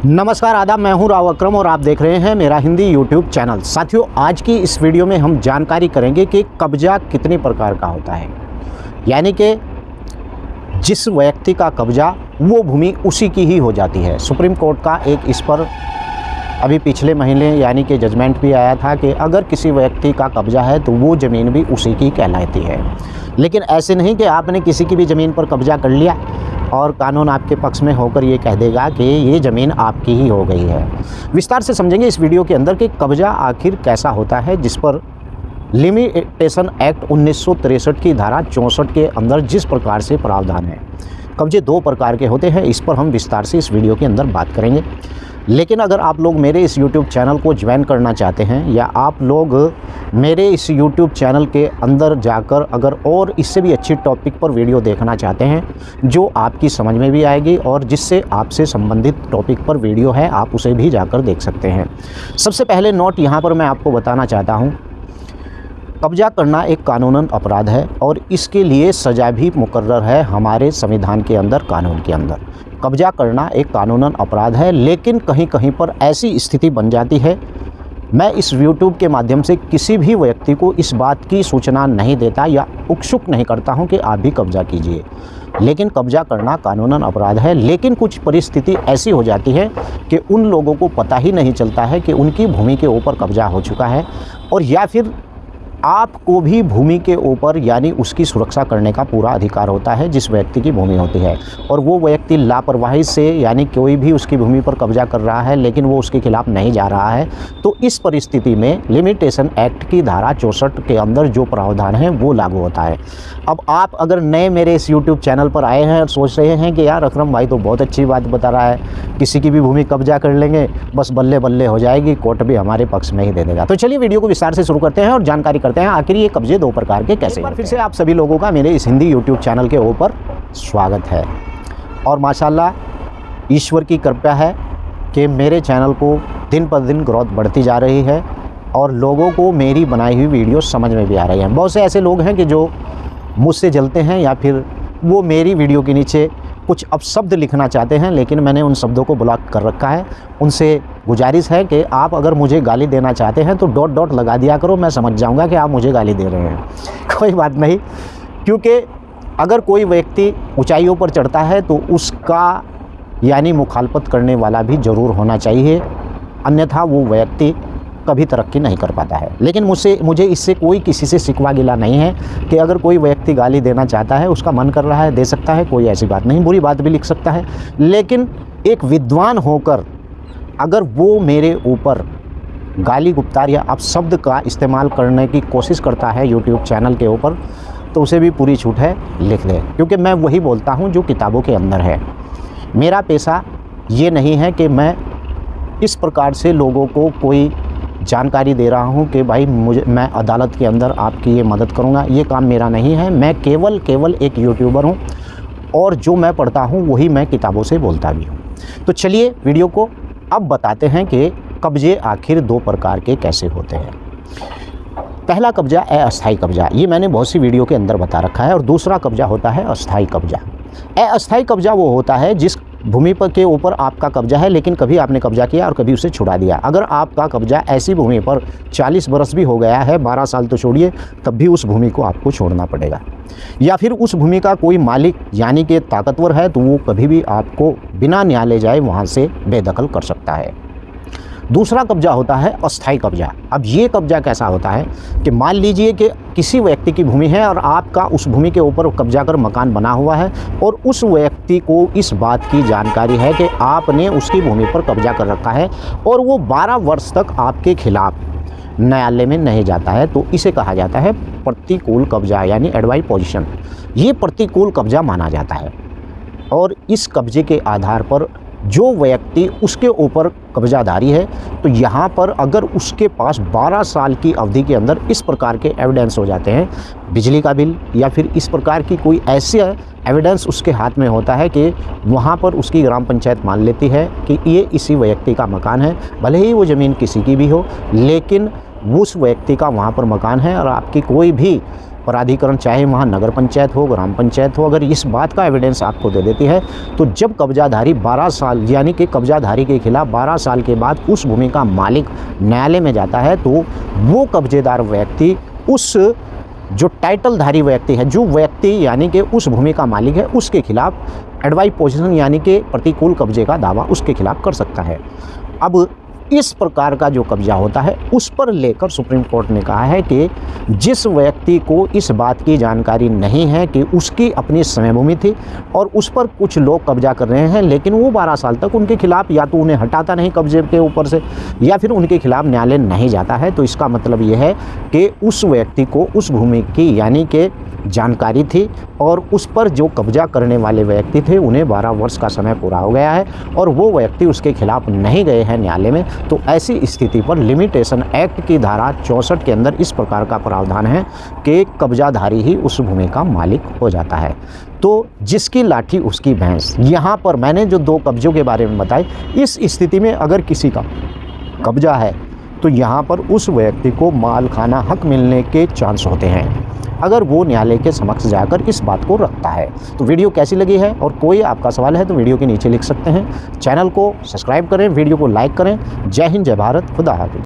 नमस्कार आदाब, मैं हूं राव अकरम और आप देख रहे हैं मेरा हिंदी यूट्यूब चैनल। साथियों, आज की इस वीडियो में हम जानकारी करेंगे कि कब्जा कितने प्रकार का होता है। यानी कि जिस व्यक्ति का कब्जा वो भूमि उसी की ही हो जाती है। सुप्रीम कोर्ट का एक इस पर अभी पिछले महीने यानी कि जजमेंट भी आया था कि अगर किसी व्यक्ति का कब्जा है तो वो ज़मीन भी उसी की कहलाती है। लेकिन ऐसे नहीं कि आपने किसी की भी ज़मीन पर कब्जा कर लिया और कानून आपके पक्ष में होकर ये कह देगा कि ये ज़मीन आपकी ही हो गई है। विस्तार से समझेंगे इस वीडियो के अंदर कि कब्जा आखिर कैसा होता है, जिस पर लिमिटेशन एक्ट 1963 की धारा 64 के अंदर जिस प्रकार से प्रावधान है। कब्जे दो प्रकार के होते हैं, इस पर हम विस्तार से इस वीडियो के अंदर बात करेंगे। लेकिन अगर आप लोग मेरे इस YouTube चैनल को ज्वाइन करना चाहते हैं या आप लोग मेरे इस YouTube चैनल के अंदर जाकर अगर और इससे भी अच्छी टॉपिक पर वीडियो देखना चाहते हैं जो आपकी समझ में भी आएगी और जिससे आपसे संबंधित टॉपिक पर वीडियो है, आप उसे भी जाकर देख सकते हैं। सबसे पहले नोट यहाँ पर मैं आपको बताना चाहता हूँ, कब्जा करना एक कानूनन अपराध है और इसके लिए सज़ा भी मुकर्रर है हमारे संविधान के अंदर, कानून के अंदर। कब्जा करना एक कानूनन अपराध है, लेकिन कहीं कहीं पर ऐसी स्थिति बन जाती है। मैं इस YouTube के माध्यम से किसी भी व्यक्ति को इस बात की सूचना नहीं देता या उत्सुक नहीं करता हूं कि आप भी कब्जा कीजिए, लेकिन कब्जा करना कानूनन अपराध है। लेकिन कुछ परिस्थिति ऐसी हो जाती है कि उन लोगों को पता ही नहीं चलता है कि उनकी भूमि के ऊपर कब्जा हो चुका है, और या फिर आपको भी भूमि के ऊपर यानी उसकी सुरक्षा करने का पूरा अधिकार होता है जिस व्यक्ति की भूमि होती है, और वो व्यक्ति लापरवाही से यानी कोई भी उसकी भूमि पर कब्जा कर रहा है लेकिन वो उसके खिलाफ नहीं जा रहा है, तो इस परिस्थिति में लिमिटेशन एक्ट की धारा 64 के अंदर जो प्रावधान है वो लागू होता है। अब आप अगर नए मेरे इस YouTube चैनल पर आए हैं और सोच रहे हैं कि यार अकरम भाई तो बहुत अच्छी बात बता रहा है, किसी की भी भूमि कब्जा कर लेंगे बस बल्ले बल्ले हो जाएगी, कोर्ट भी हमारे पक्ष में ही दे देगा, तो चलिए वीडियो को विस्तार से शुरू करते हैं और जानकारी करते हैं आखिर ये कब्जे दो प्रकार के कैसे हैं। फिर से आप सभी लोगों का मेरे इस हिंदी YouTube चैनल के ऊपर स्वागत है और माशाल्लाह ईश्वर की कृपा है कि मेरे चैनल को दिन पर दिन ग्रोथ बढ़ती जा रही है और लोगों को मेरी बनाई हुई वीडियो समझ में भी आ रही है। बहुत से ऐसे लोग हैं कि जो मुझसे जलते हैं या फिर वो मेरी वीडियो के नीचे कुछ अपशब्द लिखना चाहते हैं, लेकिन मैंने उन शब्दों को ब्लॉक कर रखा है। उनसे गुजारिश है कि आप अगर मुझे गाली देना चाहते हैं तो डॉट डॉट लगा दिया करो, मैं समझ जाऊंगा कि आप मुझे गाली दे रहे हैं। कोई बात नहीं, क्योंकि अगर कोई व्यक्ति ऊंचाइयों पर चढ़ता है तो उसका यानी मुखालफत करने वाला भी ज़रूर होना चाहिए, अन्यथा वो व्यक्ति कभी तरक्की नहीं कर पाता है। लेकिन मुझे इससे कोई किसी से शिकवा गिला नहीं है कि अगर कोई व्यक्ति गाली देना चाहता है, उसका मन कर रहा है, दे सकता है, कोई ऐसी बात नहीं, बुरी बात भी लिख सकता है। लेकिन एक विद्वान होकर अगर वो मेरे ऊपर गाली गुप्तार या अपशब्द का इस्तेमाल करने की कोशिश करता है YouTube चैनल के ऊपर, तो उसे भी पूरी छूट है, लिख दे, क्योंकि मैं वही बोलता हूँ जो किताबों के अंदर है। मेरा पेशा ये नहीं है कि मैं इस प्रकार से लोगों को कोई जानकारी दे रहा हूं कि भाई मैं अदालत के अंदर आपकी ये मदद करूंगा, ये काम मेरा नहीं है। मैं केवल एक यूट्यूबर हूं और जो मैं पढ़ता हूं वही मैं किताबों से बोलता भी हूं। तो चलिए वीडियो को अब बताते हैं कि कब्जे आखिर दो प्रकार के कैसे होते हैं। पहला कब्जा अस्थायी कब्जा, ये मैंने बहुत सी वीडियो के अंदर बता रखा है, और दूसरा कब्जा होता है अस्थायी कब्जा। अस्थायी कब्जा वो होता है जिस भूमि पर के ऊपर आपका कब्जा है लेकिन कभी आपने कब्जा किया और कभी उसे छुड़ा दिया। अगर आपका कब्जा ऐसी भूमि पर 40 बरस भी हो गया है, 12 साल तो छोड़िए, तब भी उस भूमि को आपको छोड़ना पड़ेगा। या फिर उस भूमि का कोई मालिक यानी कि ताकतवर है तो वो कभी भी आपको बिना न्यायालय जाए वहाँ से बेदखल कर सकता है। दूसरा कब्जा होता है अस्थायी कब्जा। अब ये कब्जा कैसा होता है कि मान लीजिए कि किसी व्यक्ति की भूमि है और आपका उस भूमि के ऊपर कब्जा कर मकान बना हुआ है और उस व्यक्ति को इस बात की जानकारी है कि आपने उसकी भूमि पर कब्जा कर रखा है और वो 12 वर्ष तक आपके खिलाफ न्यायालय में नहीं जाता है, तो इसे कहा जाता है प्रतिकूल कब्जा यानी एडवाइस पोजीशन। ये प्रतिकूल कब्जा माना जाता है और इस कब्जे के आधार पर जो व्यक्ति उसके ऊपर कब्जाधारी है, तो यहाँ पर अगर उसके पास 12 साल की अवधि के अंदर इस प्रकार के एविडेंस हो जाते हैं, बिजली का बिल या फिर इस प्रकार की कोई ऐसे एविडेंस उसके हाथ में होता है कि वहाँ पर उसकी ग्राम पंचायत मान लेती है कि ये इसी व्यक्ति का मकान है, भले ही वो ज़मीन किसी की भी हो, लेकिन उस व्यक्ति का वहाँ पर मकान है और आपकी कोई भी प्राधिकरण, चाहे वहाँ नगर पंचायत हो, ग्राम पंचायत हो, अगर इस बात का एविडेंस आपको दे देती है, तो जब कब्जाधारी 12 साल यानी कि कब्जाधारी के खिलाफ 12 साल के बाद उस भूमि का मालिक न्यायालय में जाता है, तो वो कब्जेदार व्यक्ति उस जो टाइटलधारी व्यक्ति है, जो व्यक्ति यानी कि उस भूमि का मालिक है, उसके खिलाफ एडवाइस पोजीशन यानी कि प्रतिकूल कब्जे का दावा उसके खिलाफ कर सकता है। अब इस प्रकार का जो कब्जा होता है उस पर लेकर सुप्रीम कोर्ट ने कहा है कि जिस व्यक्ति को इस बात की जानकारी नहीं है कि उसकी अपनी समयभूमि थी और उस पर कुछ लोग कब्जा कर रहे हैं, लेकिन वो 12 साल तक उनके खिलाफ या तो उन्हें हटाता नहीं कब्जे के ऊपर से, या फिर उनके खिलाफ न्यायालय नहीं जाता है, तो इसका मतलब ये है कि उस व्यक्ति को उस भूमि की यानी कि जानकारी थी और उस पर जो कब्जा करने वाले व्यक्ति थे उन्हें 12 वर्ष का समय पूरा हो गया है और वो व्यक्ति उसके खिलाफ नहीं गए हैं न्यायालय में। तो ऐसी स्थिति पर लिमिटेशन एक्ट की धारा 64 के अंदर इस प्रकार का प्रावधान है कि कब्जाधारी ही उस भूमि का मालिक हो जाता है। तो जिसकी लाठी उसकी भैंस, यहाँ पर मैंने जो 2 कब्जों के बारे में बताई, इस स्थिति में अगर किसी का कब्जा है तो यहाँ पर उस व्यक्ति को मालखाना हक मिलने के चांस होते हैं अगर वो न्यायालय के समक्ष जाकर इस बात को रखता है। तो वीडियो कैसी लगी है और कोई आपका सवाल है तो वीडियो के नीचे लिख सकते हैं। चैनल को सब्सक्राइब करें, वीडियो को लाइक करें। जय हिंद, जय भारत, खुदा हाफिज़।